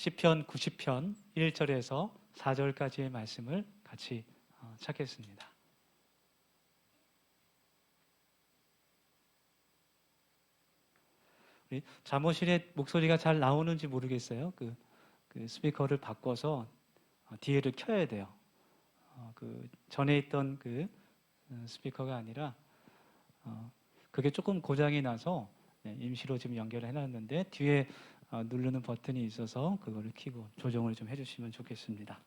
시편 90편 1절에서 4절까지의 말씀을 같이 찾겠습니다. 우리 잠옷실에 목소리가 잘 나오는지 모르겠어요. 그 스피커를 바꿔서 뒤에를 켜야 돼요. 그 전에 있던 그 스피커가 아니라 그게 조금 고장이 나서 임시로 지금 연결을 해놨는데 뒤에 누르는 버튼이 있어서 그거를 켜고 조정을 좀 해주시면 좋겠습니다.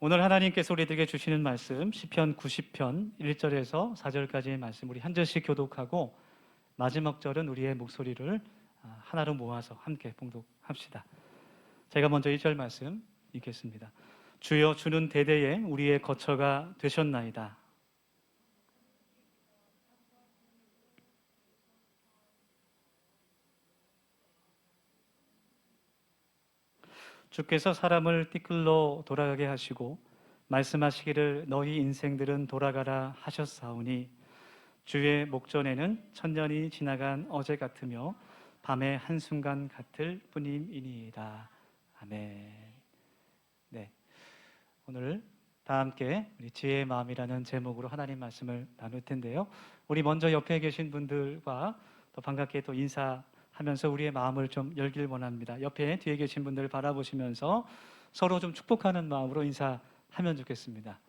오늘 하나님께서 우리에게 주시는 말씀 시편 90편 1절에서 4절까지의 말씀 우리 한 절씩 교독하고 마지막 절은 우리의 목소리를 하나로 모아서 함께 봉독합시다. 제가 먼저 1절 말씀 읽겠습니다. 주여 주는 대대에 우리의 거처가 되셨나이다. 주께서 사람을 띠끌로 돌아가게 하시고 말씀하시기를 너희 인생들은 돌아가라 하셨사오니 주의 목전에는 천년이 지나간 어제 같으며 밤의 한순간 같을 뿐임이니이다. 아멘. 네, 오늘 다 함께 우리 지혜의 마음이라는 제목으로 하나님 말씀을 나눌 텐데요. 우리 먼저 옆에 계신 분들과 또 반갑게 또 인사하면서 우리의 마음을 좀 열길 원합니다. 옆에 뒤에 계신 분들을 바라보시면서 서로 좀 축복하는 마음으로 인사하면 좋겠습니다.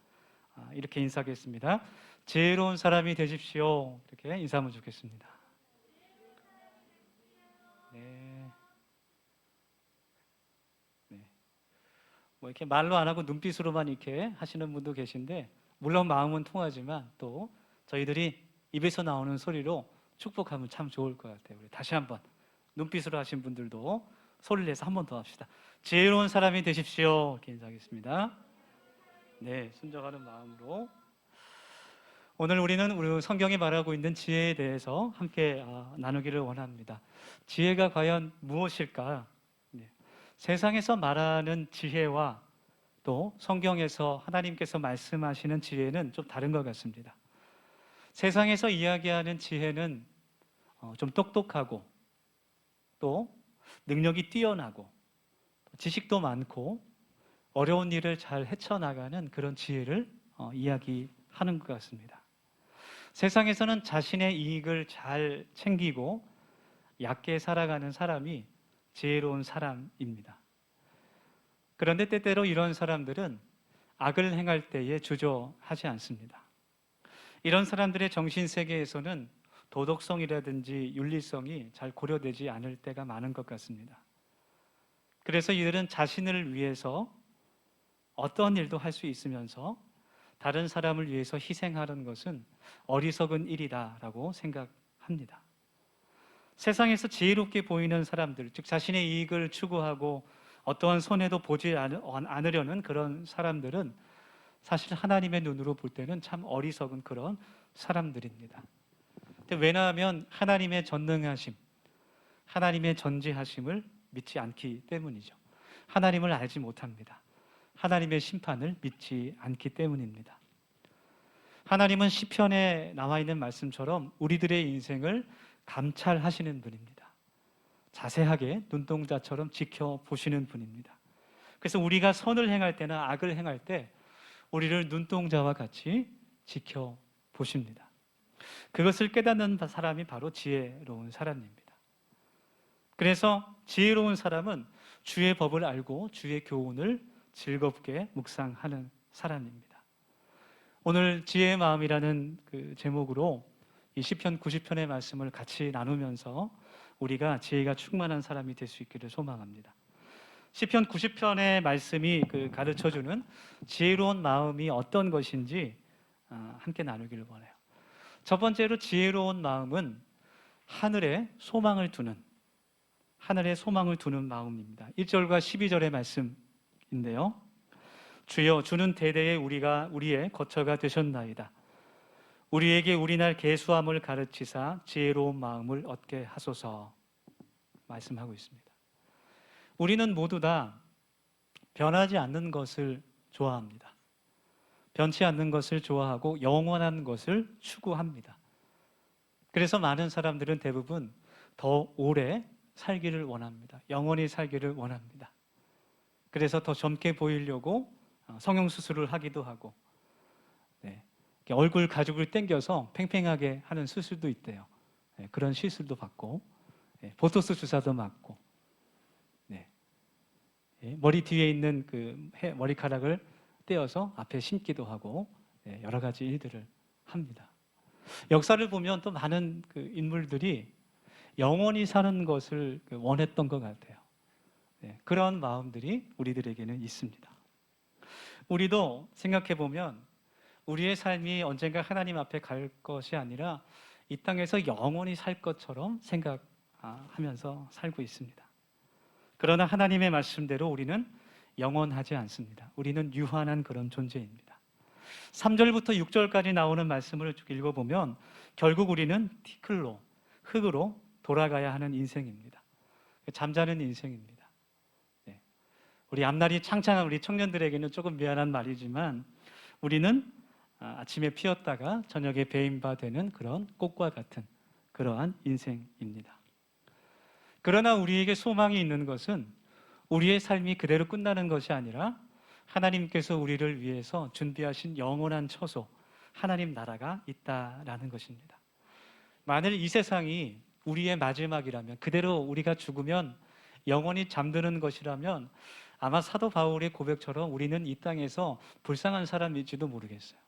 이렇게 인사하겠습니다. 지혜로운 사람이 되십시오. 이렇게 인사하면 좋겠습니다. 네. 네. 뭐 이렇게 말로 안 하고 눈빛으로만 이렇게 하시는 분도 계신데 물론 마음은 통하지만 또 저희들이 입에서 나오는 소리로 축복하면 참 좋을 것 같아요. 우리 다시 한번 눈빛으로 하신 분들도 소리를 내서 한 번 더 합시다. 지혜로운 사람이 되십시오. 이렇게 인사하겠습니다. 네, 순종하는 마음으로 오늘 우리는 우리 성경이 말하고 있는 지혜에 대해서 함께 나누기를 원합니다. 지혜가 과연 무엇일까? 네. 세상에서 말하는 지혜와 또 성경에서 하나님께서 말씀하시는 지혜는 좀 다른 것 같습니다. 세상에서 이야기하는 지혜는 좀 똑똑하고 또 능력이 뛰어나고 지식도 많고 어려운 일을 잘 헤쳐나가는 그런 지혜를 이야기하는 것 같습니다. 세상에서는 자신의 이익을 잘 챙기고 얕게 살아가는 사람이 지혜로운 사람입니다. 그런데 때때로 이런 사람들은 악을 행할 때에 주저하지 않습니다. 이런 사람들의 정신세계에서는 도덕성이라든지 윤리성이 잘 고려되지 않을 때가 많은 것 같습니다. 그래서 이들은 자신을 위해서 어떤 일도 할 수 있으면서 다른 사람을 위해서 희생하는 것은 어리석은 일이다라고 생각합니다. 세상에서 지혜롭게 보이는 사람들, 즉 자신의 이익을 추구하고 어떠한 손해도 보지 않으려는 그런 사람들은 사실 하나님의 눈으로 볼 때는 참 어리석은 그런 사람들입니다. 왜냐하면 하나님의 전능하심, 하나님의 전지하심을 믿지 않기 때문이죠. 하나님을 알지 못합니다. 하나님의 심판을 믿지 않기 때문입니다. 하나님은 시편에 나와 있는 말씀처럼 우리들의 인생을 감찰하시는 분입니다. 자세하게 눈동자처럼 지켜보시는 분입니다. 그래서 우리가 선을 행할 때나 악을 행할 때 우리를 눈동자와 같이 지켜보십니다. 그것을 깨닫는 사람이 바로 지혜로운 사람입니다. 그래서 지혜로운 사람은 주의 법을 알고 주의 교훈을 즐겁게 묵상하는 사람입니다. 오늘 지혜의 마음이라는 그 제목으로 이 시편 90편의 말씀을 같이 나누면서 우리가 지혜가 충만한 사람이 될 수 있기를 소망합니다. 시편 90편의 말씀이 가르쳐주는 지혜로운 마음이 어떤 것인지 함께 나누기를 원해요. 첫 번째로 지혜로운 마음은 하늘에 소망을 두는 마음입니다. 1절과 12절의 말씀인데요. 주여 주는 대대에 우리의 거처가 되셨나이다. 우리에게 우리날 계수함을 가르치사 지혜로운 마음을 얻게 하소서 말씀하고 있습니다. 우리는 모두 다 변하지 않는 것을 좋아합니다. 변치 않는 것을 좋아하고 영원한 것을 추구합니다. 그래서 많은 사람들은 대부분 더 오래 살기를 원합니다. 영원히 살기를 원합니다. 그래서 더 젊게 보이려고 성형수술을 하기도 하고, 네, 얼굴 가죽을 당겨서 팽팽하게 하는 수술도 있대요. 네, 그런 시술도 받고, 네, 보토스 주사도 맞고, 네, 머리 뒤에 있는 그 머리카락을 떼어서 앞에 심기도 하고, 네, 여러 가지 일들을 합니다. 역사를 보면 또 많은 그 인물들이 영원히 사는 것을 원했던 것 같아요. 네, 그런 마음들이 우리들에게는 있습니다. 우리도 생각해 보면 우리의 삶이 언젠가 하나님 앞에 갈 것이 아니라 이 땅에서 영원히 살 것처럼 생각하면서 살고 있습니다. 그러나 하나님의 말씀대로 우리는 영원하지 않습니다. 우리는 유한한 그런 존재입니다. 3절부터 6절까지 나오는 말씀을 쭉 읽어보면 결국 우리는 티클로, 흙으로 돌아가야 하는 인생입니다. 잠자는 인생입니다. 네. 우리 앞날이 창창한 우리 청년들에게는 조금 미안한 말이지만 우리는 아침에 피었다가 저녁에 배임 바 되는 그런 꽃과 같은 그러한 인생입니다. 그러나 우리에게 소망이 있는 것은 우리의 삶이 그대로 끝나는 것이 아니라 하나님께서 우리를 위해서 준비하신 영원한 처소, 하나님 나라가 있다라는 것입니다. 만일 이 세상이 우리의 마지막이라면, 그대로 우리가 죽으면 영원히 잠드는 것이라면 아마 사도 바울의 고백처럼 우리는 이 땅에서 불쌍한 사람일지도 모르겠어요.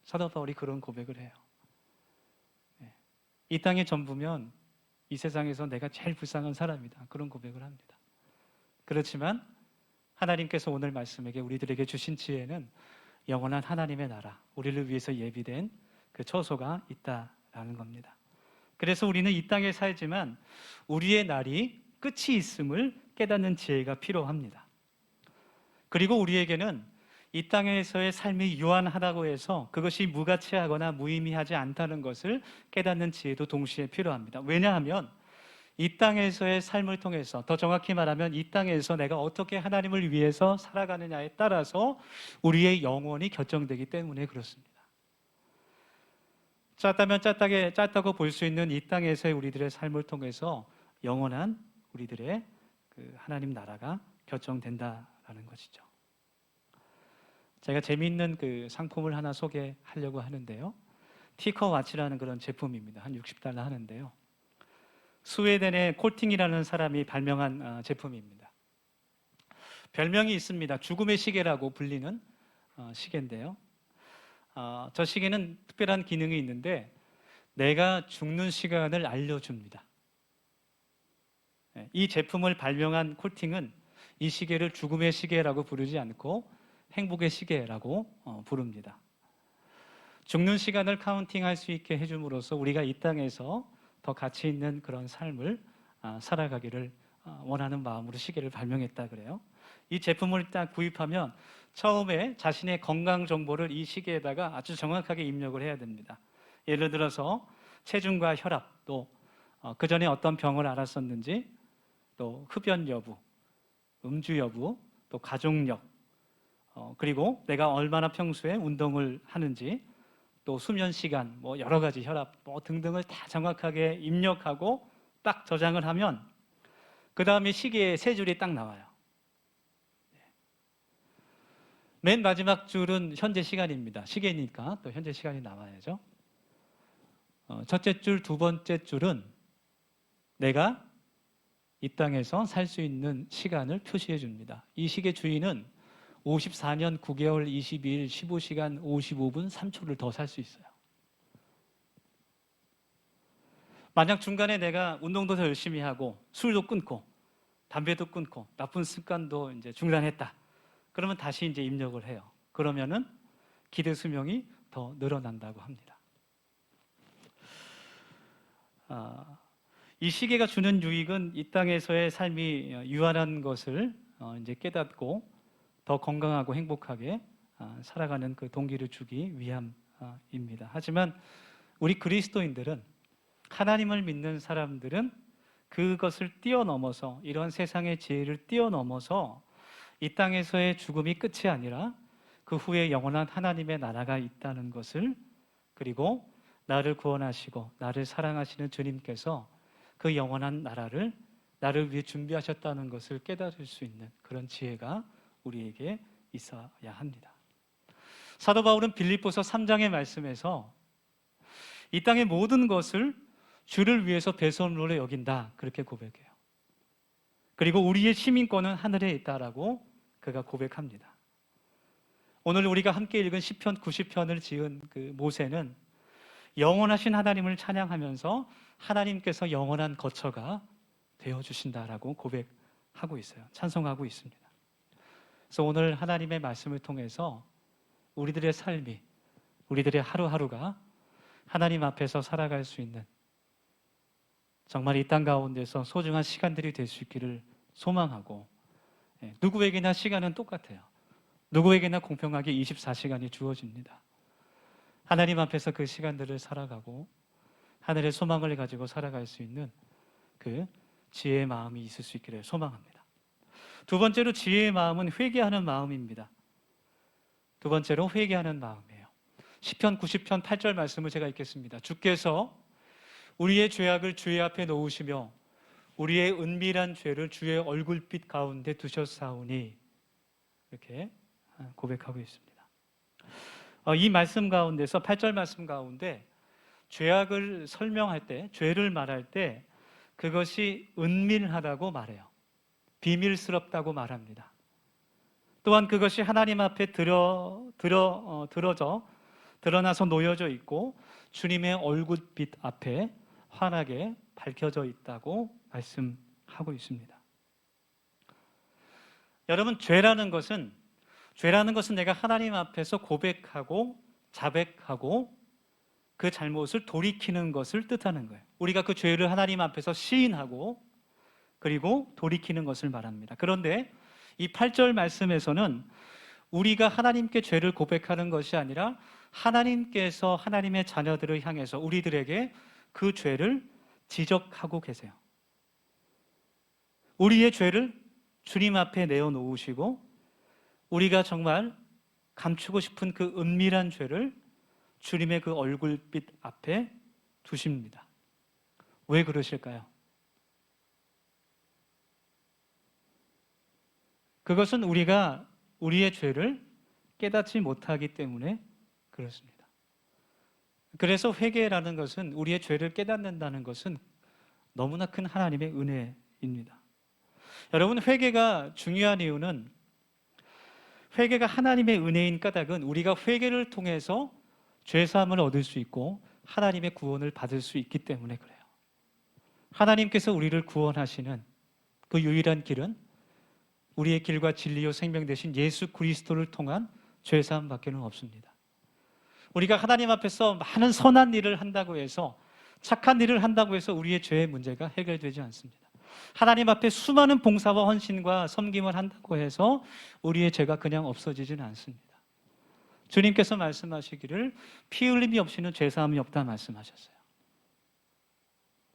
사도 바울이 그런 고백을 해요. 이 땅의 전부면 이 세상에서 내가 제일 불쌍한 사람이다. 그런 고백을 합니다. 그렇지만 하나님께서 오늘 말씀에게 우리들에게 주신 지혜는 영원한 하나님의 나라, 우리를 위해서 예비된 그 처소가 있다라는 겁니다. 그래서 우리는 이 땅에 살지만 우리의 날이 끝이 있음을 깨닫는 지혜가 필요합니다. 그리고 우리에게는 이 땅에서의 삶이 유한하다고 해서 그것이 무가치하거나 무의미하지 않다는 것을 깨닫는 지혜도 동시에 필요합니다. 왜냐하면 이 땅에서의 삶을 통해서, 더 정확히 말하면 이 땅에서 내가 어떻게 하나님을 위해서 살아가느냐에 따라서 우리의 영혼이 결정되기 때문에 그렇습니다. 짧다면 짧다고 볼 수 있는 이 땅에서의 우리들의 삶을 통해서 영원한 우리들의 그 하나님 나라가 결정된다라는 것이죠. 제가 재미있는 그 상품을 하나 소개하려고 하는데요. 티커 와치라는 그런 제품입니다. 한 60달러 하는데요. 스웨덴의 콜팅이라는 사람이 발명한 제품입니다. 별명이 있습니다. 죽음의 시계라고 불리는 시계인데요. 저 시계는 특별한 기능이 있는데 내가 죽는 시간을 알려줍니다. 이 제품을 발명한 콜팅은 이 시계를 죽음의 시계라고 부르지 않고 행복의 시계라고 부릅니다. 죽는 시간을 카운팅할 수 있게 해줌으로써 우리가 이 땅에서 더 가치 있는 그런 삶을 살아가기를 원하는 마음으로 시계를 발명했다 그래요. 이 제품을 딱 구입하면 처음에 자신의 건강 정보를 이 시계에다가 아주 정확하게 입력을 해야 됩니다. 예를 들어서 체중과 혈압, 또 그 전에 어떤 병을 앓았었는지, 또 흡연 여부, 음주 여부, 또 가족력, 그리고 내가 얼마나 평소에 운동을 하는지, 또 수면 시간, 뭐 여러 가지 혈압 뭐 등등을 다 정확하게 입력하고 딱 저장을 하면 그 다음에 시계에 세 줄이 딱 나와요. 맨 마지막 줄은 현재 시간입니다. 시계니까 또 현재 시간이 나와야죠. 첫째 줄, 두 번째 줄은 내가 이 땅에서 살 수 있는 시간을 표시해 줍니다. 이 시계 주인은 54년 9개월 22일 15시간 55분 3초를 더 살 수 있어요. 만약 중간에 내가 운동도 더 열심히 하고 술도 끊고 담배도 끊고 나쁜 습관도 이제 중단했다. 그러면 다시 이제 입력을 해요. 그러면은 기대 수명이 더 늘어난다고 합니다. 이 시계가 주는 유익은 이 땅에서의 삶이 유한한 것을 이제 깨닫고 더 건강하고 행복하게 살아가는 그 동기를 주기 위함입니다. 하지만 우리 그리스도인들은, 하나님을 믿는 사람들은 그것을 뛰어넘어서, 이런 세상의 지혜를 뛰어넘어서 이 땅에서의 죽음이 끝이 아니라 그 후에 영원한 하나님의 나라가 있다는 것을, 그리고 나를 구원하시고 나를 사랑하시는 주님께서 그 영원한 나라를 나를 위해 준비하셨다는 것을 깨달을 수 있는 그런 지혜가 우리에게 있어야 합니다. 사도 바울은 빌립보서 3장의 말씀에서 이 땅의 모든 것을 주를 위해서 배설물로 여긴다, 그렇게 고백해요. 그리고 우리의 시민권은 하늘에 있다라고 그가 고백합니다. 오늘 우리가 함께 읽은 시편 90편을 지은 그 모세는 영원하신 하나님을 찬양하면서 하나님께서 영원한 거처가 되어주신다라고 고백하고 있어요. 찬송하고 있습니다. 그래서 오늘 하나님의 말씀을 통해서 우리들의 삶이, 우리들의 하루하루가 하나님 앞에서 살아갈 수 있는, 정말 이 땅 가운데서 소중한 시간들이 될 수 있기를 소망하고, 누구에게나 시간은 똑같아요. 누구에게나 공평하게 24시간이 주어집니다. 하나님 앞에서 그 시간들을 살아가고 하늘의 소망을 가지고 살아갈 수 있는 그 지혜의 마음이 있을 수 있기를 소망합니다. 두 번째로 지혜의 마음은 회개하는 마음입니다. 두 번째로 회개하는 마음이에요. 시편 90편 8절 말씀을 제가 읽겠습니다. 주께서 우리의 죄악을 주의 앞에 놓으시며 우리의 은밀한 죄를 주의 얼굴빛 가운데 두셨사오니, 이렇게 고백하고 있습니다. 이 말씀 가운데서 8절 말씀 가운데 죄악을 설명할 때, 죄를 말할 때 그것이 은밀하다고 말해요. 비밀스럽다고 말합니다. 또한 그것이 하나님 앞에 드러나서 놓여져 있고 주님의 얼굴빛 앞에 환하게 밝혀져 있다고 말씀하고 있습니다. 여러분, 죄라는 것은 내가 하나님 앞에서 고백하고 자백하고 그 잘못을 돌이키는 것을 뜻하는 거예요. 우리가 그 죄를 하나님 앞에서 시인하고 그리고 돌이키는 것을 말합니다. 그런데 이 8절 말씀에서는 우리가 하나님께 죄를 고백하는 것이 아니라 하나님께서 하나님의 자녀들을 향해서 우리들에게 그 죄를 지적하고 계세요. 우리의 죄를 주님 앞에 내어놓으시고 우리가 정말 감추고 싶은 그 은밀한 죄를 주님의 그 얼굴빛 앞에 두십니다. 왜 그러실까요? 그것은 우리가 우리의 죄를 깨닫지 못하기 때문에 그렇습니다. 그래서 회개라는 것은, 우리의 죄를 깨닫는다는 것은 너무나 큰 하나님의 은혜입니다. 여러분, 회개가 중요한 이유는, 회개가 하나님의 은혜인 까닭은 우리가 회개를 통해서 죄사함을 얻을 수 있고 하나님의 구원을 받을 수 있기 때문에 그래요. 하나님께서 우리를 구원하시는 그 유일한 길은 우리의 길과 진리요 생명 되신 예수 그리스도를 통한 죄사함 밖에는 없습니다. 우리가 하나님 앞에서 많은 선한 일을 한다고 해서, 착한 일을 한다고 해서 우리의 죄의 문제가 해결되지 않습니다. 하나님 앞에 수많은 봉사와 헌신과 섬김을 한다고 해서 우리의 죄가 그냥 없어지지는 않습니다. 주님께서 말씀하시기를 피 흘림이 없이는 죄사함이 없다 말씀하셨어요.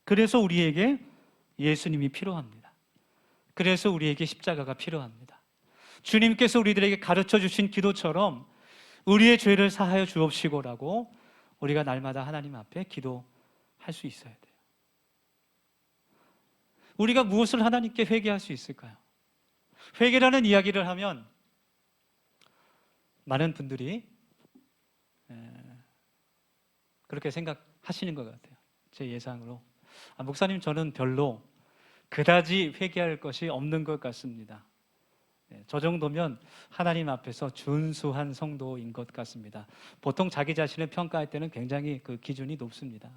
그래서 우리에게 예수님이 필요합니다. 그래서 우리에게 십자가가 필요합니다. 주님께서 우리들에게 가르쳐 주신 기도처럼 우리의 죄를 사하여 주옵시고라고 우리가 날마다 하나님 앞에 기도할 수 있어야 돼요. 우리가 무엇을 하나님께 회개할 수 있을까요? 회개라는 이야기를 하면 많은 분들이 그렇게 생각하시는 것 같아요. 제 예상으로. 목사님, 저는 별로 그다지 회개할 것이 없는 것 같습니다. 저 정도면 하나님 앞에서 준수한 성도인 것 같습니다. 보통 자기 자신을 평가할 때는 굉장히 그 기준이 높습니다.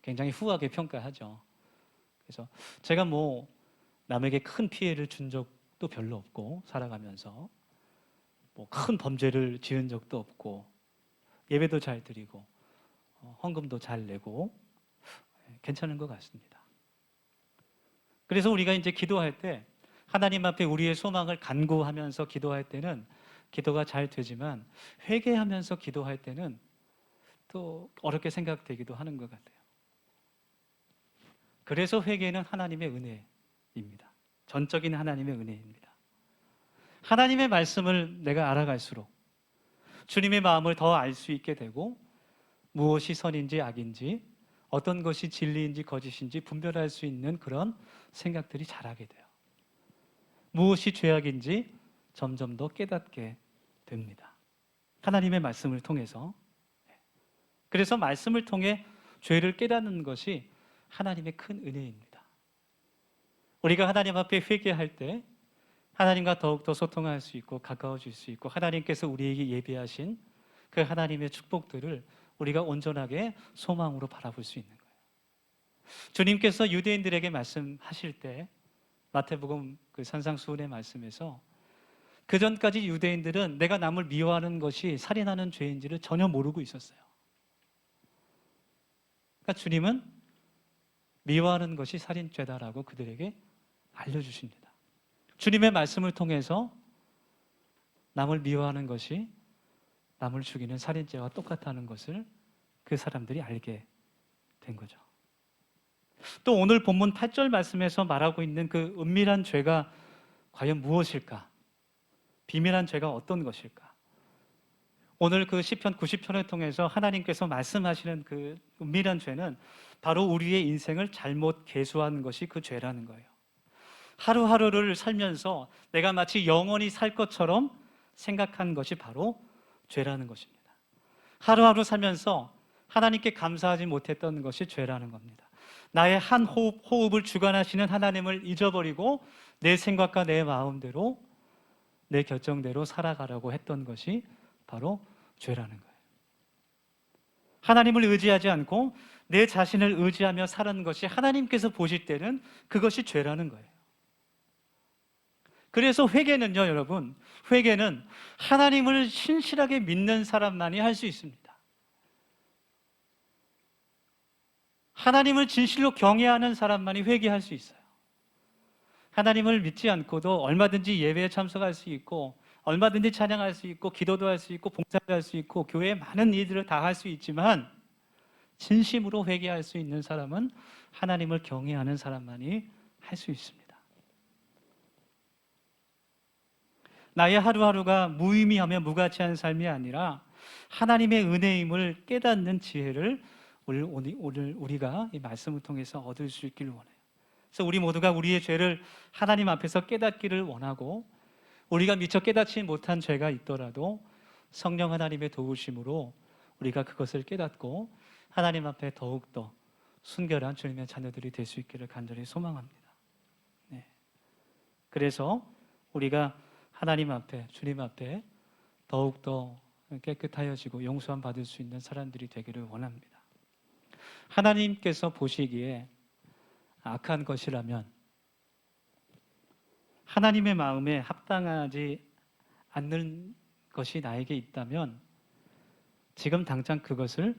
굉장히 후하게 평가하죠. 그래서 제가 남에게 큰 피해를 준 적도 별로 없고, 살아가면서 큰 범죄를 지은 적도 없고, 예배도 잘 드리고 헌금도 잘 내고 괜찮은 것 같습니다. 그래서 우리가 이제 기도할 때 하나님 앞에 우리의 소망을 간구하면서 기도할 때는 기도가 잘 되지만, 회개하면서 기도할 때는 또 어렵게 생각되기도 하는 것 같아요. 그래서 회개는 하나님의 은혜입니다. 전적인 하나님의 은혜입니다. 하나님의 말씀을 내가 알아갈수록 주님의 마음을 더 알 수 있게 되고, 무엇이 선인지 악인지, 어떤 것이 진리인지 거짓인지 분별할 수 있는 그런 생각들이 자라게 돼요. 무엇이 죄악인지 점점 더 깨닫게 됩니다. 하나님의 말씀을 통해서. 그래서 말씀을 통해 죄를 깨닫는 것이 하나님의 큰 은혜입니다. 우리가 하나님 앞에 회개할 때 하나님과 더욱더 소통할 수 있고 가까워질 수 있고 하나님께서 우리에게 예비하신 그 하나님의 축복들을 우리가 온전하게 소망으로 바라볼 수 있는 거예요. 주님께서 유대인들에게 말씀하실 때 마태복음 그 산상수훈의 말씀에서 그 전까지 유대인들은 내가 남을 미워하는 것이 살인하는 죄인지를 전혀 모르고 있었어요. 그러니까 주님은 미워하는 것이 살인죄다라고 그들에게 알려주십니다. 주님의 말씀을 통해서 남을 미워하는 것이 남을 죽이는 살인죄와 똑같다는 것을 그 사람들이 알게 된 거죠. 또 오늘 본문 8절 말씀에서 말하고 있는 그 은밀한 죄가 과연 무엇일까? 비밀한 죄가 어떤 것일까? 오늘 그 시편 90편을 통해서 하나님께서 말씀하시는 그 은밀한 죄는 바로 우리의 인생을 잘못 계수한 것이 그 죄라는 거예요. 하루하루를 살면서 내가 마치 영원히 살 것처럼 생각한 것이 바로 죄라는 것입니다. 하루하루 살면서 하나님께 감사하지 못했던 것이 죄라는 겁니다. 나의 한 호흡을 주관하시는 하나님을 잊어버리고 내 생각과 내 마음대로 내 결정대로 살아가려고 했던 것이 바로 죄라는 거예요. 하나님을 의지하지 않고 내 자신을 의지하며 사는 것이 하나님께서 보실 때는 그것이 죄라는 거예요. 그래서 회개는요, 여러분, 회개는 하나님을 신실하게 믿는 사람만이 할 수 있습니다. 하나님을 진실로 경외하는 사람만이 회개할 수 있어요. 하나님을 믿지 않고도 얼마든지 예배에 참석할 수 있고 얼마든지 찬양할 수 있고 기도도 할 수 있고 봉사도 할 수 있고 교회에 많은 일들을 다 할 수 있지만 진심으로 회개할 수 있는 사람은 하나님을 경외하는 사람만이 할 수 있습니다. 나의 하루하루가 무의미하며 무가치한 삶이 아니라 하나님의 은혜임을 깨닫는 지혜를 오늘 우리가 이 말씀을 통해서 얻을 수 있기를 원해요. 그래서 우리 모두가 우리의 죄를 하나님 앞에서 깨닫기를 원하고 우리가 미처 깨닫지 못한 죄가 있더라도 성령 하나님의 도우심으로 우리가 그것을 깨닫고 하나님 앞에 더욱더 순결한 주님의 자녀들이 될 수 있기를 간절히 소망합니다. 네. 그래서 우리가 하나님 앞에, 주님 앞에 더욱더 깨끗하여지고 용서함 받을 수 있는 사람들이 되기를 원합니다. 하나님께서 보시기에 악한 것이라면 하나님의 마음에 합당하지 않는 것이 나에게 있다면 지금 당장 그것을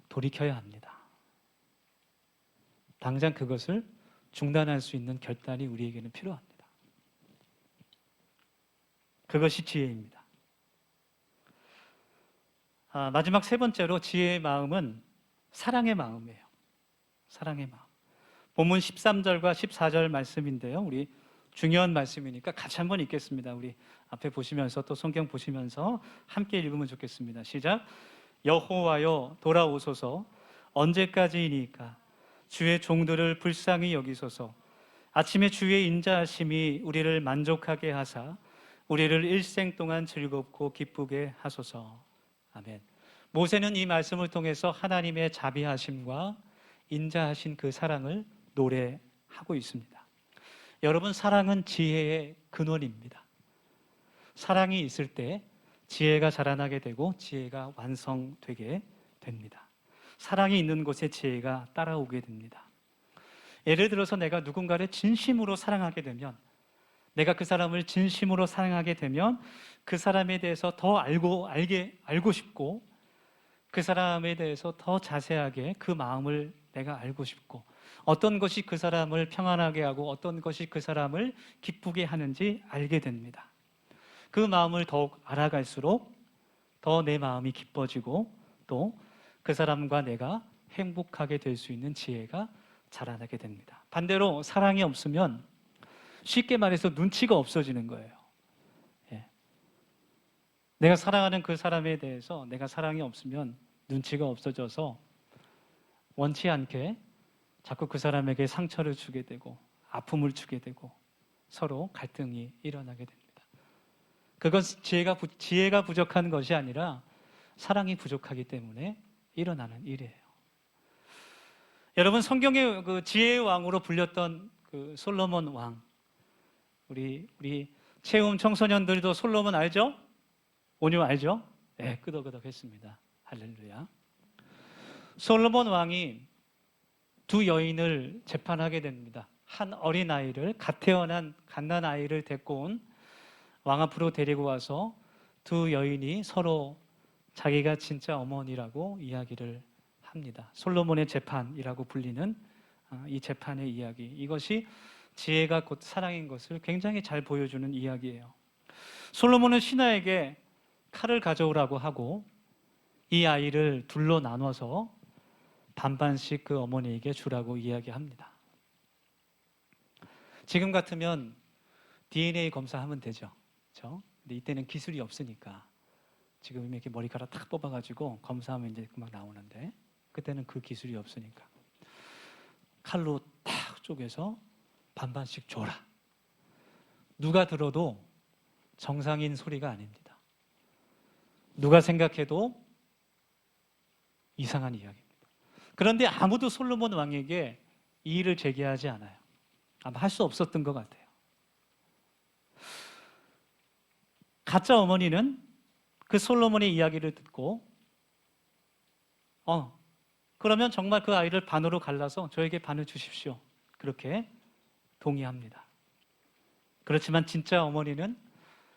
돌이켜야 합니다. 당장 그것을 중단할 수 있는 결단이 우리에게는 필요합니다. 그것이 지혜입니다. 마지막 세 번째로 지혜의 마음은 사랑의 마음이에요. 사랑의 마음. 본문 13절과 14절 말씀인데요. 우리 중요한 말씀이니까 같이 한번 읽겠습니다. 우리 앞에 보시면서 또 성경 보시면서 함께 읽으면 좋겠습니다. 시작. 여호와여 돌아오소서. 언제까지이니까 주의 종들을 불쌍히 여기소서. 아침에 주의 인자하심이 우리를 만족하게 하사 우리를 일생 동안 즐겁고 기쁘게 하소서. 아멘. 모세는 이 말씀을 통해서 하나님의 자비하심과 인자하신 그 사랑을 노래하고 있습니다. 여러분, 사랑은 지혜의 근원입니다. 사랑이 있을 때 지혜가 자라나게 되고 지혜가 완성되게 됩니다. 사랑이 있는 곳에 지혜가 따라오게 됩니다. 예를 들어서 내가 누군가를 진심으로 사랑하게 되면, 내가 그 사람을 진심으로 사랑하게 되면 그 사람에 대해서 더 알고 싶고 그 사람에 대해서 더 자세하게 그 마음을 내가 알고 싶고 어떤 것이 그 사람을 평안하게 하고 어떤 것이 그 사람을 기쁘게 하는지 알게 됩니다. 그 마음을 더욱 알아갈수록 더 내 마음이 기뻐지고 또 그 사람과 내가 행복하게 될 수 있는 지혜가 자라나게 됩니다. 반대로 사랑이 없으면 쉽게 말해서 눈치가 없어지는 거예요. 예. 내가 사랑하는 그 사람에 대해서 내가 사랑이 없으면 눈치가 없어져서 원치 않게 자꾸 그 사람에게 상처를 주게 되고 아픔을 주게 되고 서로 갈등이 일어나게 됩니다. 그것은 지혜가 부족한 것이 아니라 사랑이 부족하기 때문에 일어나는 일이에요. 여러분, 성경의 그 지혜의 왕으로 불렸던 그 솔로몬 왕, 우리 체험 청소년들도 솔로몬 알죠? 온유 알죠? 네, 끄덕끄덕했습니다. 할렐루야. 솔로몬 왕이 두 여인을 재판하게 됩니다. 한 어린아이를, 갓 태어난 갓난아이를 데리고 온 왕 앞으로 데리고 와서 두 여인이 서로 자기가 진짜 어머니라고 이야기를 합니다. 솔로몬의 재판이라고 불리는 이 재판의 이야기, 이것이 지혜가 곧 사랑인 것을 굉장히 잘 보여주는 이야기예요. 솔로몬은 신하에게 칼을 가져오라고 하고 이 아이를 둘로 나눠서 반반씩 그 어머니에게 주라고 이야기합니다. 지금 같으면 DNA 검사하면 되죠. 그렇죠? 근데 이때는 기술이 없으니까 지금 이렇게 머리카락 탁 뽑아가지고 검사하면 이제 금방 나오는데 그때는 그 기술이 없으니까 칼로 탁 쪼개서 반반씩 줘라. 누가 들어도 정상인 소리가 아닙니다. 누가 생각해도 이상한 이야기입니다. 그런데 아무도 솔로몬 왕에게 이의를 제기하지 않아요. 아마 할 수 없었던 것 같아요. 가짜 어머니는 그 솔로몬의 이야기를 듣고 그러면 정말 그 아이를 반으로 갈라서 저에게 반을 주십시오. 그렇게 동의합니다. 그렇지만 진짜 어머니는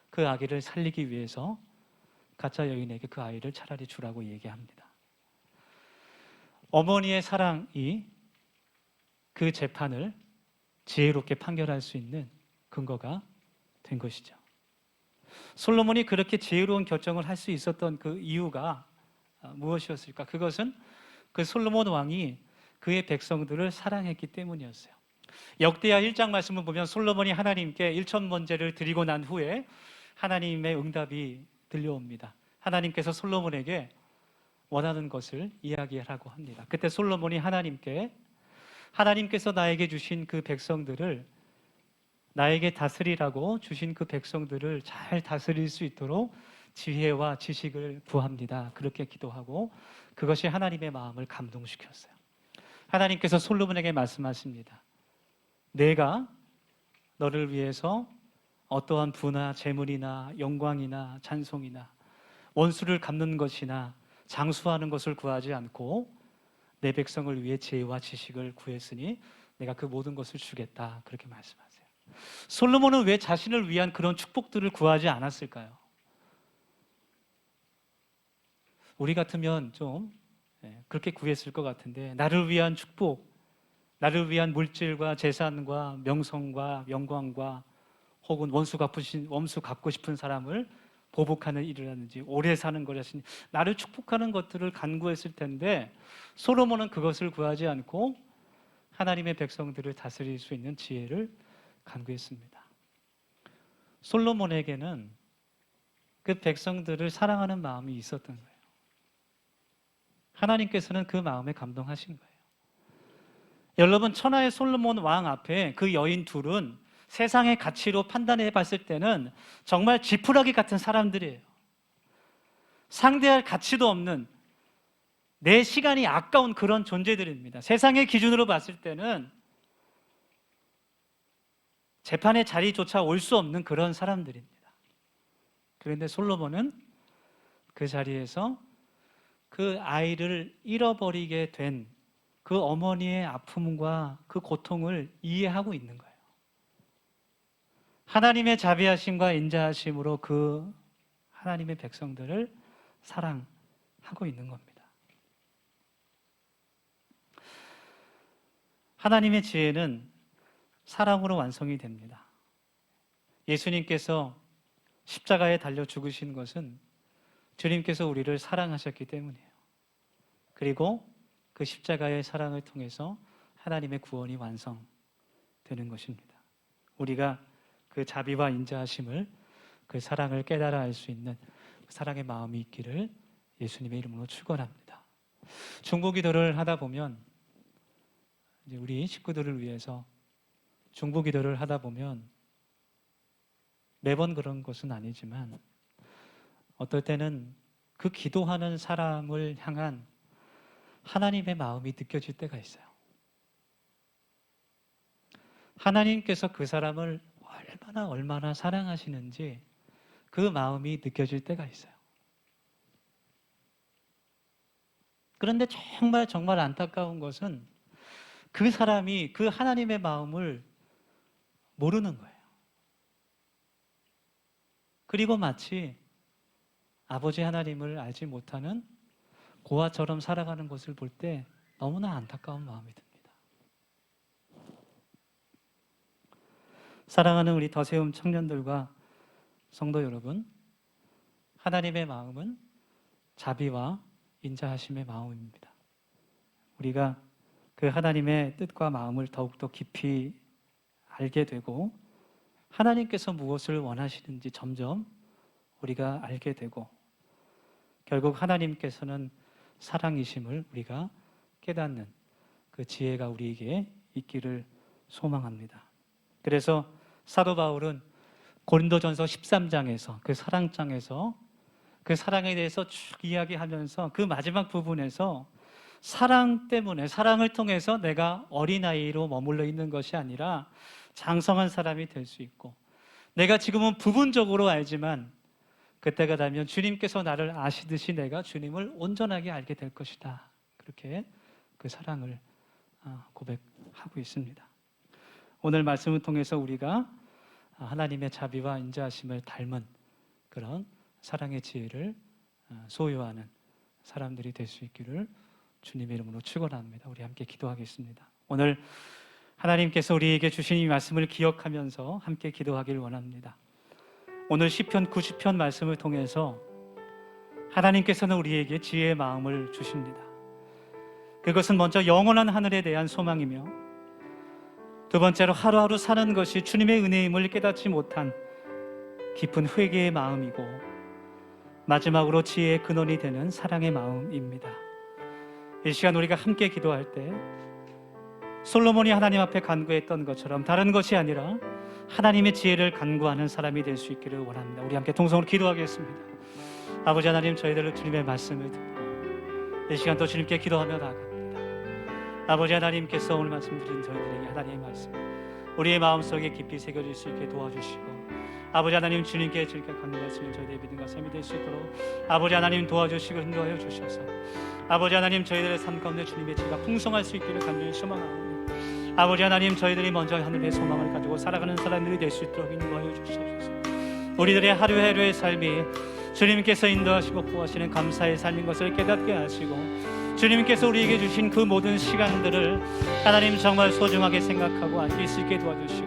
그 아기를 살리기 위해서 가짜 여인에게 그 아이를 차라리 주라고 얘기합니다. 어머니의 사랑이 그 재판을 지혜롭게 판결할 수 있는 근거가 된 것이죠. 솔로몬이 그렇게 지혜로운 결정을 할 수 있었던 그 이유가 무엇이었을까? 그것은 그 솔로몬 왕이 그의 백성들을 사랑했기 때문이었어요. 역대하 1장 말씀을 보면 솔로몬이 하나님께 1천 번제를 드리고 난 후에 하나님의 응답이 들려옵니다. 하나님께서 솔로몬에게 원하는 것을 이야기하라고 합니다. 그때 솔로몬이 하나님께서 나에게 주신 그 백성들을, 나에게 다스리라고 주신 그 백성들을 잘 다스릴 수 있도록 지혜와 지식을 구합니다. 그렇게 기도하고 그것이 하나님의 마음을 감동시켰어요. 하나님께서 솔로몬에게 말씀하십니다. 내가 너를 위해서 어떠한 부나 재물이나 영광이나 찬송이나 원수를 갚는 것이나 장수하는 것을 구하지 않고 내 백성을 위해 지혜와 지식을 구했으니 내가 그 모든 것을 주겠다. 그렇게 말씀하세요. 솔로몬은 왜 자신을 위한 그런 축복들을 구하지 않았을까요? 우리 같으면 좀 그렇게 구했을 것 같은데, 나를 위한 축복, 나를 위한 물질과 재산과 명성과 영광과 혹은 원수 갚고 싶은 사람을 보복하는 일이라든지 오래 사는 것이라든지 나를 축복하는 것들을 간구했을 텐데, 솔로몬은 그것을 구하지 않고 하나님의 백성들을 다스릴 수 있는 지혜를 간구했습니다. 솔로몬에게는 그 백성들을 사랑하는 마음이 있었던 거예요. 하나님께서는 그 마음에 감동하신 거예요. 여러분, 천하의 솔로몬 왕 앞에 그 여인 둘은 세상의 가치로 판단해 봤을 때는 정말 지푸라기 같은 사람들이에요. 상대할 가치도 없는, 내 시간이 아까운 그런 존재들입니다. 세상의 기준으로 봤을 때는 재판의 자리조차 올 수 없는 그런 사람들입니다. 그런데 솔로몬은 그 자리에서 그 아이를 잃어버리게 된 그 어머니의 아픔과 그 고통을 이해하고 있는 거예요. 하나님의 자비하심과 인자하심으로 그 하나님의 백성들을 사랑하고 있는 겁니다. 하나님의 지혜는 사랑으로 완성이 됩니다. 예수님께서 십자가에 달려 죽으신 것은 주님께서 우리를 사랑하셨기 때문이에요. 그리고 그 십자가의 사랑을 통해서 하나님의 구원이 완성되는 것입니다. 우리가 그 자비와 인자하심을, 그 사랑을 깨달아 알 수 있는 사랑의 마음이 있기를 예수님의 이름으로 축원합니다. 중보기도를 하다 보면 이제 우리 식구들을 위해서 중보기도를 하다 보면 매번 그런 것은 아니지만 어떨 때는 그 기도하는 사람을 향한 하나님의 마음이 느껴질 때가 있어요. 하나님께서 그 사람을 얼마나 사랑하시는지 그 마음이 느껴질 때가 있어요. 그런데 정말 안타까운 것은 그 사람이 그 하나님의 마음을 모르는 거예요. 그리고 마치 아버지 하나님을 알지 못하는 고아처럼 살아가는 것을 볼 때 너무나 안타까운 마음이 듭니다. 사랑하는 우리 더세움 청년들과 성도 여러분, 하나님의 마음은 자비와 인자하심의 마음입니다. 우리가 그 하나님의 뜻과 마음을 더욱더 깊이 알게 되고 하나님께서 무엇을 원하시는지 점점 우리가 알게 되고 결국 하나님께서는 사랑이심을 우리가 깨닫는 그 지혜가 우리에게 있기를 소망합니다. 그래서 사도 바울은 고린도전서 13장에서 그 사랑장에서 그 사랑에 대해서 쭉 이야기하면서 그 마지막 부분에서 사랑 때문에 사랑을 통해서 내가 어린아이로 머물러 있는 것이 아니라 장성한 사람이 될 수 있고 내가 지금은 부분적으로 알지만 그때가 되면 주님께서 나를 아시듯이 내가 주님을 온전하게 알게 될 것이다. 그렇게 그 사랑을 고백하고 있습니다. 오늘 말씀을 통해서 우리가 하나님의 자비와 인자하심을 닮은 그런 사랑의 지혜를 소유하는 사람들이 될 수 있기를 주님의 이름으로 축원합니다. 우리 함께 기도하겠습니다. 오늘 하나님께서 우리에게 주신 이 말씀을 기억하면서 함께 기도하길 원합니다. 오늘 시편 90편 말씀을 통해서 하나님께서는 우리에게 지혜의 마음을 주십니다. 그것은 먼저 영원한 하늘에 대한 소망이며 두 번째로 하루하루 사는 것이 주님의 은혜임을 깨닫지 못한 깊은 회개의 마음이고 마지막으로 지혜의 근원이 되는 사랑의 마음입니다. 이 시간 우리가 함께 기도할 때 솔로몬이 하나님 앞에 간구했던 것처럼 다른 것이 아니라 하나님의 지혜를 간구하는 사람이 될 수 있기를 원합니다. 우리 함께 통성으로 기도하겠습니다. 아버지 하나님, 저희들 주님의 말씀을 듣고 이 시간 또 주님께 기도하며 나아갑니다. 아버지 하나님께서 오늘 말씀드린 저희들에게 하나님의 말씀 우리의 마음속에 깊이 새겨질 수 있게 도와주시고 아버지 하나님, 주님께 즐겨 간구하시는 저희들의 믿음과 삶이 될 수 있도록 아버지 하나님 도와주시고 인도하여 주셔서 아버지 하나님, 저희들의 삶 가운데 주님의 지혜가 풍성할 수 있기를 간절히 소망합니다. 아버지 하나님, 저희들이 먼저 하늘의 소망을 가지고 살아가는 사람들이 될 수 있도록 인도하여 주시옵소서. 우리들의 하루하루의 삶이 주님께서 인도하시고 보호하시는 감사의 삶인 것을 깨닫게 하시고 주님께서 우리에게 주신 그 모든 시간들을 하나님 정말 소중하게 생각하고 아낄 수 있게 도와주시고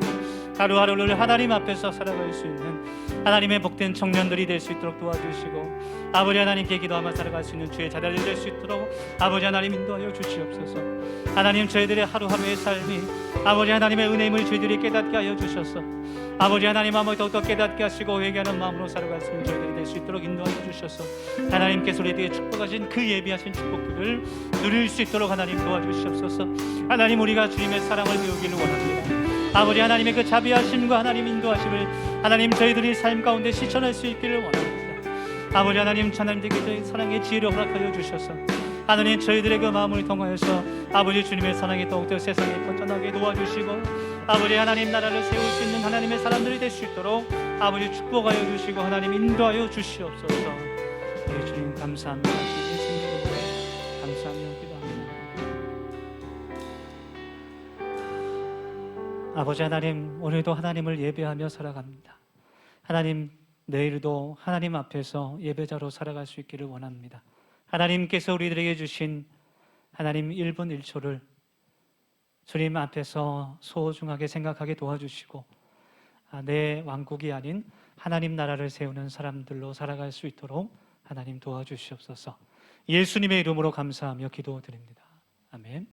하루하루를 하나님 앞에서 살아갈 수 있는 하나님의 복된 청년들이 될 수 있도록 도와주시고 아버지 하나님께 기도하며 살아갈 수 있는 주의 자녀들이 될 수 있도록 아버지 하나님 인도하여 주시옵소서. 하나님, 저희들의 하루하루의 삶이 아버지 하나님의 은혜임을 저희들이 깨닫게 하여 주셔서 아버지 하나님 마음을 더욱더 깨닫게 하시고 회개하는 마음으로 살아갈 수 있는 저희들이 될 수 있도록 인도하여 주셔서 하나님께서 우리에게 축복하신 그 예비하신 축복들을 누릴 수 있도록 하나님 도와주시옵소서. 하나님, 우리가 주님의 사랑을 배우기를 원합니다. 아버지 하나님의 그 자비하심과 하나님 인도하심을 하나님 저희들이 삶 가운데 실천할 수 있기를 원합니다. 아버지 하나님, 하나님께 저희 사랑의 지혜를 허락하여 주셔서 하나님 저희들의 그 마음을 통하여서 아버지 주님의 사랑이 더욱더 세상에 퍼져나게 도와주시고 아버지 하나님 나라를 세울 수 있는 하나님의 사람들이 될 수 있도록 아버지 축복하여 주시고 하나님 인도하여 주시옵소서. 우리 주님 감사합니다. 예수님 감사하며 기도합니다. 아버지 하나님, 오늘도 하나님을 예배하며 살아갑니다. 하나님, 내일도 하나님 앞에서 예배자로 살아갈 수 있기를 원합니다. 하나님께서 우리들에게 주신 하나님 1분 1초를 주님 앞에서 소중하게 생각하게 도와주시고 내 왕국이 아닌 하나님 나라를 세우는 사람들로 살아갈 수 있도록 하나님 도와주시옵소서. 예수님의 이름으로 감사하며 기도드립니다. 아멘.